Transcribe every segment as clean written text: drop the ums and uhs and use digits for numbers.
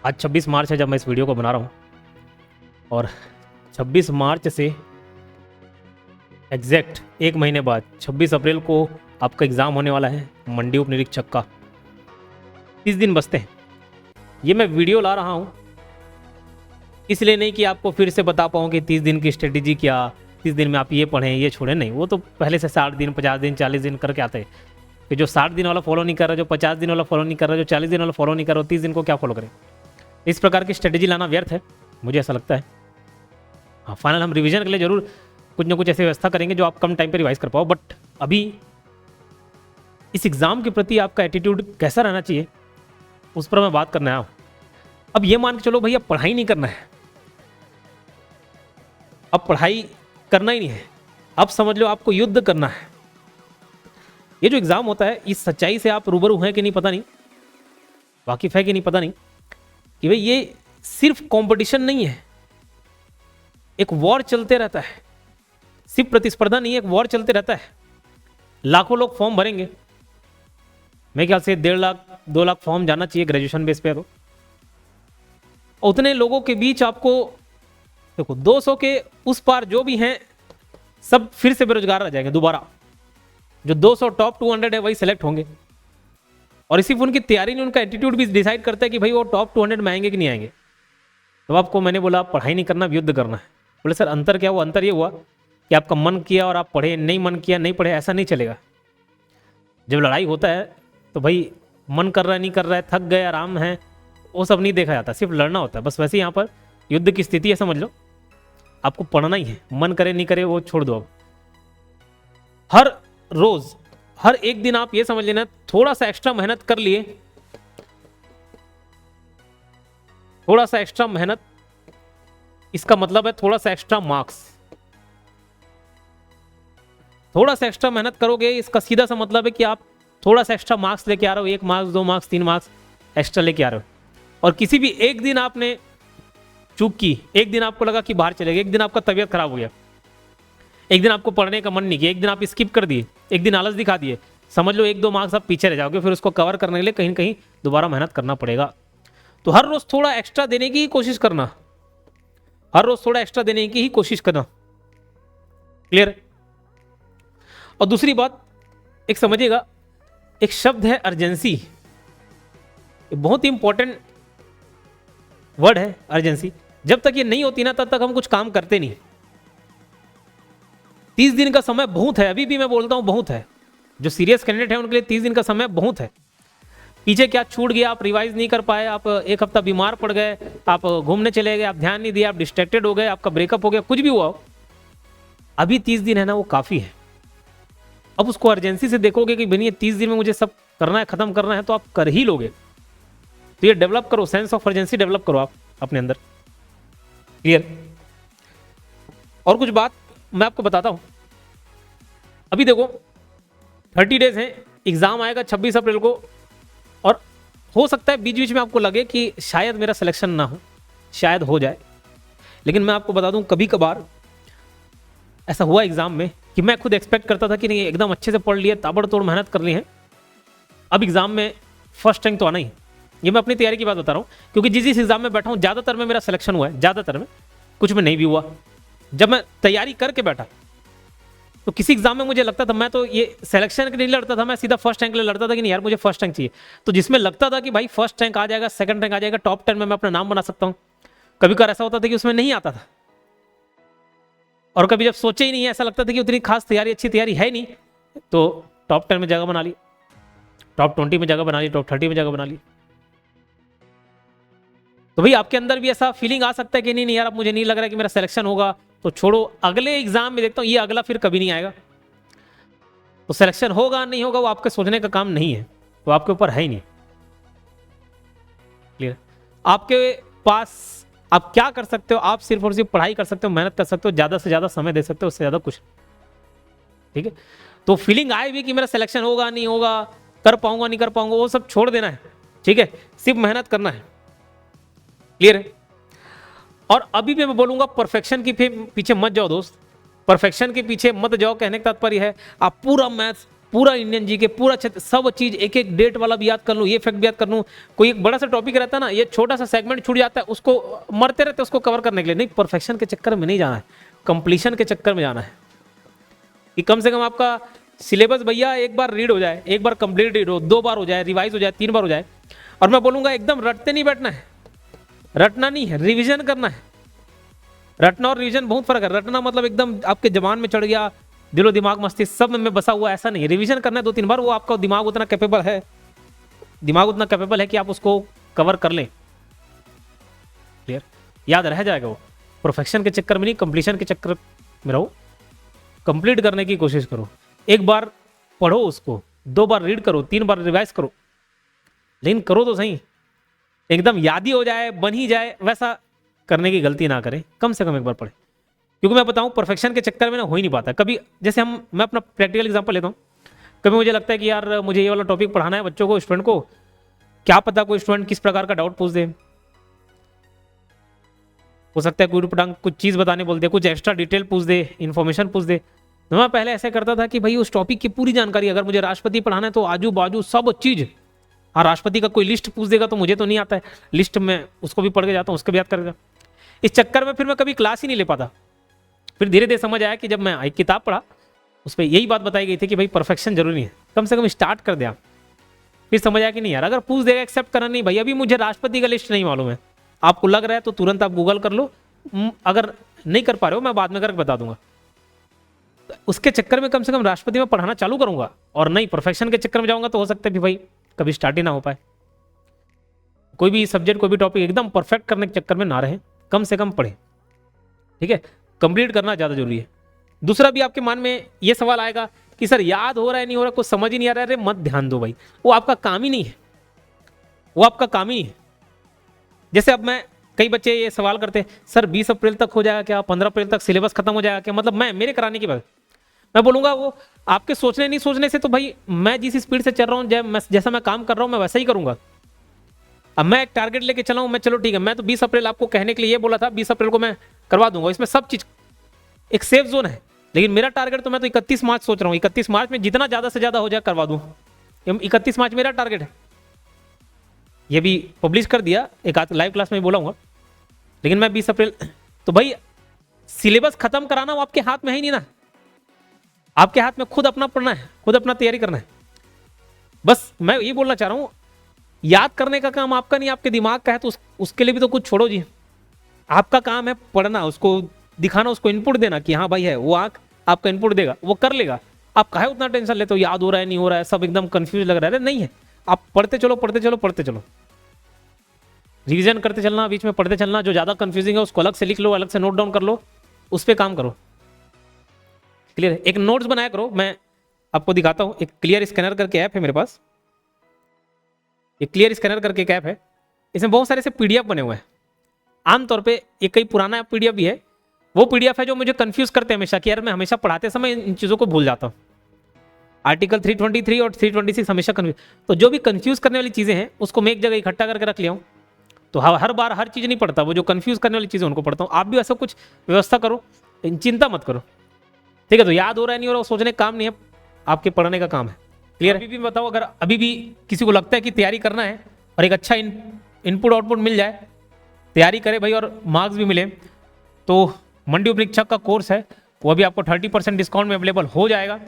आज 26 मार्च है जब मैं इस वीडियो को बना रहा हूँ, और 26 मार्च से एग्जैक्ट एक महीने बाद 26 अप्रैल को आपका एग्ज़ाम होने वाला है मंडी उप निरीक्षक का। 30 दिन बचते हैं। ये मैं वीडियो ला रहा हूँ इसलिए नहीं कि आपको फिर से बता पाऊँ कि 30 दिन की स्ट्रेटेजी क्या, 30 दिन में आप ये पढ़ें ये छोड़ें, नहीं। वो तो पहले से 60 दिन 50 दिन 40 दिन करके आते हैं। कि जो 60 दिन वाला फॉलो नहीं कर रहा, जो 50 दिन वाला फॉलो नहीं कर रहा, जो 40 दिन वाला फॉलो नहीं कर रहा, 30 दिन को क्या फॉलो करें। इस प्रकार की स्ट्रेटेजी लाना व्यर्थ है, मुझे ऐसा लगता है। हाँ, फाइनल हम रिवीजन के लिए जरूर कुछ ना कुछ ऐसी व्यवस्था करेंगे जो आप कम टाइम पे रिवाइज कर पाओ। बट अभी इस एग्ज़ाम के प्रति आपका एटीट्यूड कैसा रहना चाहिए उस पर मैं बात करना आया हूँ। अब ये मान के चलो भैया पढ़ाई नहीं करना है, अब पढ़ाई करना ही नहीं है, अब समझ लो आपको युद्ध करना है। ये जो एग्ज़ाम होता है इस सच्चाई से आप रूबरू हैं कि नहीं पता नहीं, वाकिफ है कि नहीं पता नहीं, कि भाई ये सिर्फ कंपटीशन नहीं है, एक वॉर चलते रहता है। सिर्फ प्रतिस्पर्धा नहीं है, एक वॉर चलते रहता है। लाखों लोग फॉर्म भरेंगे, मेरे ख्याल से 1.5 लाख 2 लाख फॉर्म जाना चाहिए ग्रेजुएशन बेस पे। तो उतने लोगों के बीच आपको देखो 200 के उस पार जो भी हैं सब फिर से बेरोजगार रह जाएंगे दोबारा। जो 200 टॉप 200 है वही सेलेक्ट होंगे, और सिर्फ उनकी तैयारी नहीं, उनका एटीट्यूड भी डिसाइड करता है कि भाई वो टॉप 200 में आएंगे कि नहीं आएंगे। तो आपको मैंने बोला पढ़ाई नहीं करना, युद्ध करना है। बोले सर अंतर क्या हुआ? अंतर ये हुआ कि आपका मन किया और आप पढ़े, नहीं मन किया नहीं पढ़े, ऐसा नहीं चलेगा। जब लड़ाई होता है तो भाई मन कर रहा है नहीं कर रहा है, थक गए आराम है, वो सब नहीं देखा जाता, सिर्फ लड़ना होता है बस। वैसे यहाँ पर युद्ध की स्थिति है, समझ लो। आपको पढ़ना ही है, मन करे नहीं करे वो छोड़ दो। अब हर रोज हर एक दिन आप ये समझ लेना, थोड़ा सा एक्स्ट्रा मेहनत कर लिए, थोड़ा सा एक्स्ट्रा मेहनत, इसका मतलब है थोड़ा सा एक्स्ट्रा मार्क्स। थोड़ा सा एक्स्ट्रा मेहनत करोगे, इसका सीधा सा मतलब है कि आप थोड़ा सा एक्स्ट्रा मार्क्स लेके आ रहे हो, 1 मार्क्स 2 मार्क्स 3 मार्क्स एक्स्ट्रा लेके आ रहे हो। और किसी भी एक दिन आपने चूक की, एक दिन आपको लगा कि बाहर चले गए, एक दिन आपका तबीयत खराब हो गया, एक दिन आपको पढ़ने का मन नहीं किया, एक दिन आप स्किप कर दिए, एक दिन आलस दिखा दिए, समझ लो 1-2 मार्क्स आप पीछे रह जाओगे। फिर उसको कवर करने के लिए कहीं ना कहीं दोबारा मेहनत करना पड़ेगा। तो हर रोज थोड़ा एक्स्ट्रा देने की ही कोशिश करना, हर रोज थोड़ा एक्स्ट्रा देने की ही कोशिश करना। क्लियर? और दूसरी बात एक समझिएगा, एक शब्द है अर्जेंसी, बहुत ही इंपॉर्टेंट वर्ड है अर्जेंसी। जब तक ये नहीं होती ना तब तक हम कुछ काम करते नहीं। 30 दिन का समय बहुत है, अभी भी मैं बोलता हूं बहुत है। जो सीरियस कैंडिडेट है उनके लिए 30 दिन का समय बहुत है। पीछे क्या छूट गया, आप रिवाइज नहीं कर पाए, आप एक हफ्ता बीमार पड़ गए, आप घूमने चले गए, आप ध्यान नहीं दिया, आप डिस्ट्रैक्टेड हो गए, आपका ब्रेकअप हो गया, कुछ भी हुआ हो, अभी 30 दिन है ना वो काफी है। अब उसको अर्जेंसी से देखोगे कि भैया 30 दिन में मुझे सब करना है, खत्म करना है, तो आप कर ही लोगे। तो ये डेवलप करो, सेंस ऑफ अर्जेंसी डेवलप करो आप अपने अंदर। क्लियर? और कुछ बात मैं आपको बताता हूं। अभी देखो 30 डेज हैं, एग्जाम आएगा 26 अप्रैल को, और हो सकता है बीच बीच में आपको लगे कि शायद मेरा सिलेक्शन ना हो, शायद हो जाए। लेकिन मैं आपको बता दूं, कभी कभार ऐसा हुआ एग्जाम में कि मैं खुद एक्सपेक्ट करता था कि नहीं एकदम अच्छे से पढ़ लिए, ताबड़तोड़ मेहनत कर ली है, अब एग्जाम में फर्स्ट रैंक तो आना ही। ये मैं अपनी तैयारी की बात बता रहा हूँ, क्योंकि जिस एग्जाम में बैठा हूँ ज़्यादातर में मेरा सिलेक्शन हुआ है, ज़्यादातर में, कुछ में नहीं भी हुआ। जब मैं तैयारी करके बैठा तो किसी एग्जाम में मुझे लगता था, मैं तो ये सिलेक्शन के लिए लड़ता था, मैं सीधा फर्स्ट रैंक के लिए लड़ता था कि नहीं यार मुझे फर्स्ट रैंक चाहिए। तो जिसमें लगता था कि भाई फर्स्ट रैंक आ जाएगा, सेकंड रैंक आ जाएगा, टॉप 10 में मैं अपना नाम बना सकता हूँ, कभी कभार ऐसा होता था कि उसमें नहीं आता था। और कभी जब सोचे ही नहीं, ऐसा लगता था कि उतनी खास तैयारी, अच्छी तैयारी है नहीं, तो टॉप 10 में जगह बना ली, टॉप 20 में जगह बना ली, टॉप 30 में जगह बना ली। तो भाई आपके अंदर भी ऐसा फीलिंग आ सकता है कि नहीं यार अब मुझे नहीं लग रहा है कि मेरा सिलेक्शन होगा, तो छोड़ो, अगले एग्जाम में देखता हूँ, ये अगला फिर कभी नहीं आएगा। तो सिलेक्शन होगा नहीं होगा वो आपके सोचने का काम नहीं है, वो आपके ऊपर है ही नहीं। क्लियर? आपके पास आप क्या कर सकते हो, आप सिर्फ और सिर्फ पढ़ाई कर सकते हो, मेहनत कर सकते हो, ज्यादा से ज्यादा समय दे सकते हो, उससे ज्यादा कुछ। ठीक है? तो फीलिंग आए भी कि मेरा सिलेक्शन होगा नहीं होगा, कर पाऊंगा नहीं कर पाऊंगा, वो सब छोड़ देना है। ठीक है? सिर्फ मेहनत करना है। क्लियर है? और अभी भी मैं बोलूंगा परफेक्शन के पीछे मत जाओ दोस्त, परफेक्शन के पीछे मत जाओ। कहने का तात्पर्य है आप पूरा मैथ्स पूरा इंडियन जी के पूरा सब चीज एक एक डेट वाला भी याद कर लूँ, ये फैक्ट भी याद कर लूँ। कोई एक बड़ा सा टॉपिक रहता है ना, ये छोटा सा सेगमेंट छूट जाता है, उसको मरते रहते उसको कवर करने के लिए। नहीं, परफेक्शन के चक्कर में नहीं जाना है, कंप्लीशन के चक्कर में जाना है कि कम से कम आपका सिलेबस भैया एक बार रीड हो जाए, एक बार कंप्लीट रीड हो, 2 बार हो जाए, रिवाइज हो जाए, 3 बार हो जाए। और मैं बोलूंगा एकदम रटते नहीं बैठना है, रटना नहीं है, रिविजन करना है। रटना और रिविजन बहुत फर्क है। रटना मतलब एकदम आपके जबान में चढ़ गया, दिलो दिमाग मस्तिष्क सब में बसा हुआ, ऐसा नहीं है। रिवीजन करना है 2-3 बार, वो आपका दिमाग उतना कैपेबल है, दिमाग उतना कैपेबल है कि आप उसको कवर कर लें। क्लियर, याद रह जाएगा वो। परफेक्शन के चक्कर में नहीं, कंप्लीशन के चक्कर में रहो, कंप्लीट करने की कोशिश करो। एक बार पढ़ो उसको, 2 बार रीड करो, 3 बार रिवाइज करो, लेकिन करो तो सही। एकदम याद ही हो जाए, बन ही जाए, वैसा करने की गलती ना करें। कम से कम एक बार पढ़े, क्योंकि मैं बताऊं परफेक्शन के चक्कर में ना हो ही नहीं पाता। कभी जैसे मैं अपना प्रैक्टिकल एग्जांपल लेता हूं, कभी मुझे लगता है कि यार मुझे ये वाला टॉपिक पढ़ाना है बच्चों को, स्टूडेंट को, क्या पता कोई स्टूडेंट किस प्रकार का डाउट पूछ दे, हो सकता है कोई पटांग कुछ चीज़ बताने बोल दे, कुछ एक्स्ट्रा डिटेल पूछ दे, इन्फॉर्मेशन पूछ दे। तो मैं पहले ऐसे करता था कि भाई उस टॉपिक की पूरी जानकारी, अगर मुझे राष्ट्रपति पढ़ाना है तो आजू बाजू सब चीज़, हाँ राष्ट्रपति का कोई लिस्ट पूछ देगा तो मुझे तो नहीं आता है लिस्ट में, उसको भी पढ़ के जाता हूँ, उसको भी याद करेगा। इस चक्कर में फिर मैं कभी क्लास ही नहीं ले पाता। फिर धीरे धीरे समझ आया कि जब मैं एक किताब पढ़ा उस पर यही बात बताई गई थी कि भाई परफेक्शन जरूरी है, कम से कम स्टार्ट कर दिया। फिर समझ आया कि नहीं यार, अगर पूछ देगा एक्सेप्ट करना नहीं भाई, अभी मुझे राष्ट्रपति का लिस्ट नहीं मालूम है, आपको लग रहा है तो तुरंत आप गूगल कर लो, अगर नहीं कर पा रहे हो मैं बाद में करके बता दूंगा। उसके चक्कर में कम से कम राष्ट्रपति में पढ़ाना चालू करूंगा, और नहीं परफेक्शन के चक्कर में जाऊंगा तो हो सकता है कि भाई कभी स्टार्ट ही ना हो पाए। कोई भी सब्जेक्ट, कोई भी टॉपिक एकदम परफेक्ट करने के चक्कर में ना रहे, कम से कम पढ़े, ठीक है, कंप्लीट करना ज़्यादा जरूरी है। दूसरा भी आपके मन में ये सवाल आएगा कि सर याद हो रहा है नहीं हो रहा, कुछ समझ ही नहीं आ रहा है। अरे मत ध्यान दो भाई, वो आपका काम ही नहीं है, वो आपका काम ही नहीं है। जैसे अब मैं, कई बच्चे ये सवाल करते हैं सर 20 अप्रैल तक हो जाएगा क्या, 15 अप्रैल तक सिलेबस खत्म हो जाएगा क्या, मतलब मेरे कराने की बात। मैं बोलूंगा वो आपके सोचने नहीं सोचने से, तो भाई मैं जिस स्पीड से चल रहा हूँ, जैसा मैं काम कर रहा हूँ मैं वैसा ही करूंगा। अब मैं एक टारगेट लेके चला हूँ, मैं चलो ठीक है, मैं तो 20 अप्रैल आपको कहने के लिए ये बोला था, 20 अप्रैल को मैं करवा दूंगा, इसमें सब चीज एक सेफ जोन है। लेकिन मेरा टारगेट तो मैं तो 31 मार्च सोच रहा हूँ, 31 मार्च में जितना ज्यादा से ज्यादा हो जाए करवा दूं। 31 मार्च मेरा टारगेट है, ये भी पब्लिश कर दिया, एक आध लाइव क्लास में बोलाऊंगा। लेकिन मैं 20 अप्रैल, तो भाई सिलेबस खत्म कराना वो आपके हाथ में है ही नहीं ना, आपके हाथ में खुद अपना पढ़ना है, खुद अपना तैयारी करना है। बस मैं ये बोलना चाह रहा हूँ, याद करने का काम आपका नहीं, आपके दिमाग का है, तो उसके लिए भी तो कुछ छोड़ो जी। आपका काम है पढ़ना, उसको दिखाना, उसको इनपुट देना कि हाँ भाई है, वो आंख आपका इनपुट देगा, वो कर लेगा। आप काहे उतना टेंशन लेते हो, याद हो रहा है नहीं हो रहा है, सब एकदम कंफ्यूज लग रहा है। नहीं है, आप पढ़ते चलो पढ़ते चलो पढ़ते चलो, रिवीजन करते चलना, बीच में पढ़ते चलना। जो ज्यादा कंफ्यूजिंग है उसको अलग से लिख लो, अलग से नोट डाउन कर लो, उस पर काम करो। क्लियर है, एक नोट्स बनाया करो। मैं आपको दिखाता हूँ, एक क्लियर स्कैनर करके ऐप है मेरे पास, एक क्लियर स्कैनर करके एक ऐप है, इसमें बहुत सारे से पीडीएफ बने हुए हैं। आमतौर पे ये कई पुराना पीडीएफ भी है, वो पीडीएफ है जो मुझे कंफ्यूज करते हैं हमेशा कि यार मैं हमेशा पढ़ाते समय इन चीज़ों को भूल जाता हूँ। आर्टिकल 323 और 326 हमेशा कंफ्यूज, तो जो भी कंफ्यूज करने वाली चीज़ें हैं उसको मैं एक जगह इकट्ठा करके रख लिया हूँ। तो हर बार हर चीज़ नहीं पढ़ता, वो जो कंफ्यूज करने वाली चीज़ें उनको पढ़ता हूँ। आप भी ऐसा कुछ व्यवस्था करो, चिंता मत करो, ठीक है। तो याद हो रहा है नहीं हो रहा, सोचने का काम नहीं है, आपके पढ़ने का काम है। क्लियर? अभी भी बताओ, अगर अभी भी किसी को लगता है कि तैयारी करना है और एक अच्छा इनपुट आउटपुट मिल जाए, तैयारी करे भाई और मार्क्स भी मिले, तो मंडी उपरीक्षक का कोर्स है वो अभी आपको 30% डिस्काउंट में अवेलेबल हो जाएगा,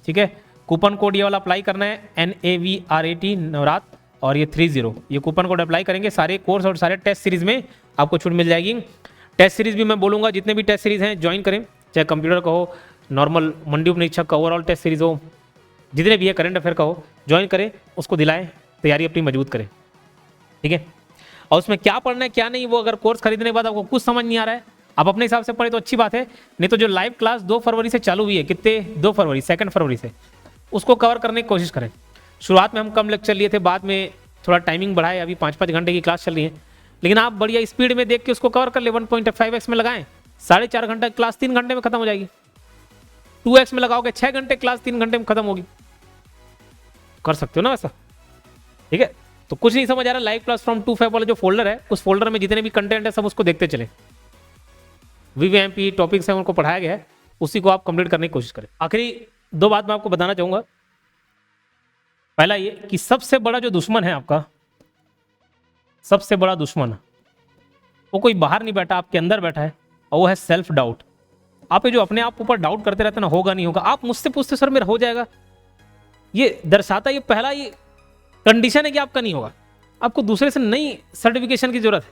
ठीक है। कूपन कोड ये वाला अप्लाई करना है, NAVRAT नवरात, और ये 30, ये कूपन कोड अप्लाई करेंगे, सारे कोर्स और सारे टेस्ट सीरीज में आपको छूट मिल जाएगी। टेस्ट सीरीज भी मैं बोलूँगा जितने भी टेस्ट सीरीज हैं ज्वाइन करें, चाहे कंप्यूटर का हो, नॉर्मल मंडी उपरीक्षक का ओवरऑल टेस्ट सीरीज हो, जितने भी है करंट अफेयर का हो, ज्वाइन करें, उसको दिलाएं, तैयारी अपनी मजबूत करें, ठीक है। और उसमें क्या पढ़ना है क्या नहीं, वो अगर कोर्स खरीदने के बाद आपको कुछ समझ नहीं आ रहा है, आप अपने हिसाब से पढ़े तो अच्छी बात है, नहीं तो जो लाइव क्लास 2 फरवरी से चालू हुई है, कितने 2 फरवरी 2 फरवरी से, उसको कवर करने की कोशिश करें। शुरुआत में हम कम लेक्चर लिए थे, बाद में थोड़ा टाइमिंग बढ़ाए, अभी 5-5 घंटे की क्लास चल रही है, लेकिन आप बढ़िया स्पीड में देख के उसको कवर कर ले। 1.5x में लगाएं, 4.5 घंटा क्लास 3 घंटे में खत्म हो जाएगी। 2x में लगाओगे 6 घंटे क्लास 3 घंटे में खत्म होगी। कर सकते हो ना वैसा, ठीक है। तो कुछ नहीं समझ आ रहा, लाइव क्लास फ्रॉम 2 Feb वाला जो फोल्डर है, उस फोल्डर में जितने भी कंटेंट है सब उसको देखते चले। VVMP टॉपिक्स है उनको पढ़ाया गया है, उसी को आप कंप्लीट करने की कोशिश करें। आखिरी 2 बात मैं आपको बताना चाहूँगा पहला ये कि सबसे बड़ा जो दुश्मन है आपका, सबसे बड़ा दुश्मन वो कोई बाहर नहीं बैठा, आपके अंदर बैठा है, और वो है सेल्फ डाउट। आप ये जो अपने आप ऊपर डाउट करते रहते ना, होगा नहीं होगा, आप मुझसे पूछते सर मेरा हो जाएगा, ये दर्शाता, ये पहला ये कंडीशन है कि आपका नहीं होगा। आपको दूसरे से नई सर्टिफिकेशन की जरूरत है।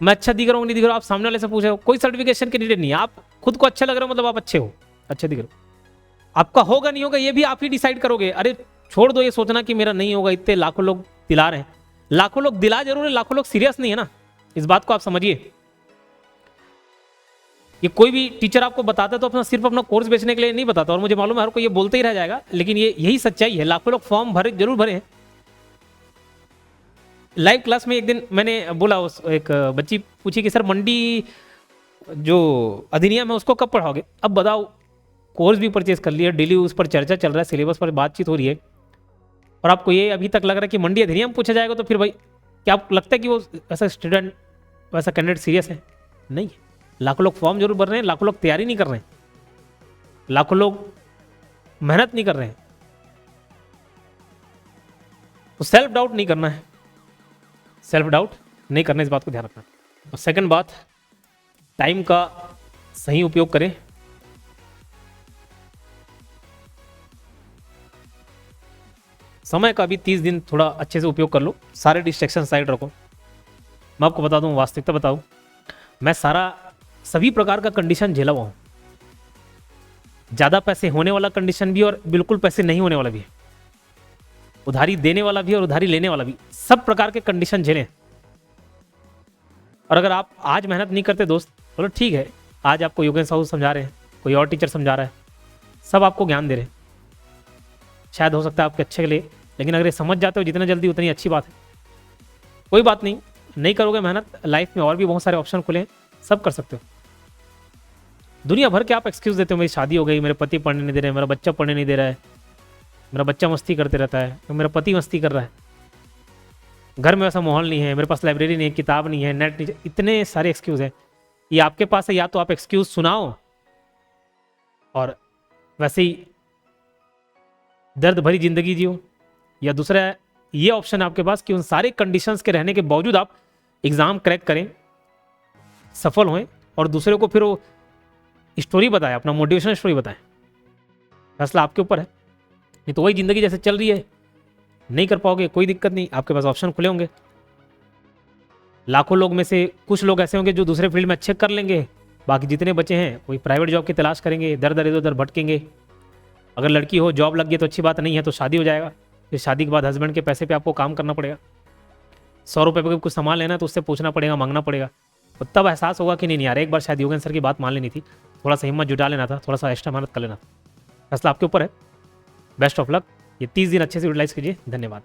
मैं अच्छा दिख रहा हूँ नहीं दिख रहा हूँ, आप सामने वाले से पूछे हो, कोई सर्टिफिकेशन की नीडेड नहीं है। आप खुद को अच्छा लग रहे हो मतलब आप अच्छे हो, अच्छे दिख रहे हो। आपका होगा नहीं होगा ये भी आप ही डिसाइड करोगे। अरे छोड़ दो ये सोचना कि मेरा नहीं होगा, इतने लाखों लोग दिला रहे हैं। लाखों लोग दिला जरूर है, लाखों लोग सीरियस नहीं है ना, इस बात को आप समझिए। ये कोई भी टीचर आपको बताता है तो अपना सिर्फ अपना कोर्स बेचने के लिए नहीं बताता, और मुझे मालूम है हर कोई ये बोलते ही रह जाएगा, लेकिन ये यही सच्चाई है। लाखों लोग फॉर्म भरे जरूर भरे हैं। लाइव क्लास में एक दिन मैंने बोला, उस एक बच्ची पूछी कि सर मंडी जो अधिनियम है उसको कब पढ़ाओगे। अब बताओ, कोर्स भी परचेज कर लिया, डेली उस पर चर्चा चल रहा है, सिलेबस पर बातचीत हो रही है, और आपको ये अभी तक लग रहा है कि मंडी अधिनियम पूछा जाएगा, तो फिर भाई क्या आपको लगता है कि वो ऐसा स्टूडेंट, वैसा कैंडिडेट सीरियस है? नहीं है। लाखों लोग फॉर्म जरूर भर रहे हैं, लाखों लोग तैयारी नहीं कर रहे हैं, लाखों लोग मेहनत नहीं कर रहे हैं। तो सेल्फ डाउट नहीं करना है, सेल्फ डाउट नहीं करना, इस बात को ध्यान रखना। और सेकंड बात, टाइम का सही उपयोग करें। समय का भी 30 दिन थोड़ा अच्छे से उपयोग कर लो, सारे डिस्ट्रैक्शन साइड रखो। मैं आपको बता दूं, वास्तविकता बताऊं, मैं सभी प्रकार का कंडीशन झेला हुआ हूं। ज़्यादा पैसे होने वाला कंडीशन भी और बिल्कुल पैसे नहीं होने वाला भी है, उधारी देने वाला भी और उधारी लेने वाला भी, सब प्रकार के कंडीशन झेले। और अगर आप आज मेहनत नहीं करते दोस्त, बोलो ठीक है, आज आपको योगेश साहू समझा रहे हैं, कोई और टीचर समझा रहा है, सब आपको ज्ञान दे रहे हैं, शायद हो सकता है आपके अच्छे के लिए, लेकिन अगर ये समझ जाते हो जितना जल्दी उतनी अच्छी बात है। कोई बात नहीं, नहीं करोगे मेहनत, लाइफ में और भी बहुत सारे ऑप्शन खुले हैं, सब कर सकते हो। दुनिया भर के आप एक्सक्यूज़ देते हो, मेरी शादी हो गई, मेरे पति पढ़ने नहीं दे रहे हैं, मेरा बच्चा पढ़ने नहीं दे रहा है, मेरा बच्चा मस्ती करते रहता है, मेरा पति मस्ती कर रहा है, घर में वैसा माहौल नहीं है, मेरे पास लाइब्रेरी नहीं है, किताब नहीं है, नेट नहीं, इतने सारे एक्सक्यूज़ हैं। ये आपके पास है, या तो आप एक्सक्यूज़ सुनाओ और वैसे ही दर्द भरी जिंदगी जियो, या दूसरा ये ऑप्शन है आपके पास कि उन सारे कंडीशंस के रहने के बावजूद आप एग्ज़ाम क्रैक करें, सफल हों, और दूसरे को फिर वो स्टोरी बताएं, अपना मोटिवेशनल स्टोरी बताएं। फैसला आपके ऊपर है। नहीं तो वही ज़िंदगी जैसे चल रही है, नहीं कर पाओगे, कोई दिक्कत नहीं, आपके पास ऑप्शन खुले होंगे। लाखों लोग में से कुछ लोग ऐसे होंगे जो दूसरे फील्ड में अच्छे कर लेंगे, बाकी जितने बचे हैं कोई प्राइवेट जॉब की तलाश करेंगे, दर दर इधर उधर भटकेंगे। अगर लड़की हो, जॉब लग गई तो अच्छी बात नहीं है, तो शादी हो जाएगा, फिर शादी के बाद हस्बैंड के पैसे पे आपको काम करना पड़ेगा। 100 रुपये पे कुछ सामान लेना है तो उससे पूछना पड़ेगा, मांगना पड़ेगा। तो तब एहसास होगा कि नहीं यार, एक बार शायद योगेश सर की बात मान लेनी थी, थोड़ा सा हिम्मत जुटा लेना था, थोड़ा सा एक्स्ट्रा मेहनत कर लेना था। फैसला आपके ऊपर है। Best of luck. ये 30 दिन अच्छे से यूटिलाइज कीजिए। धन्यवाद।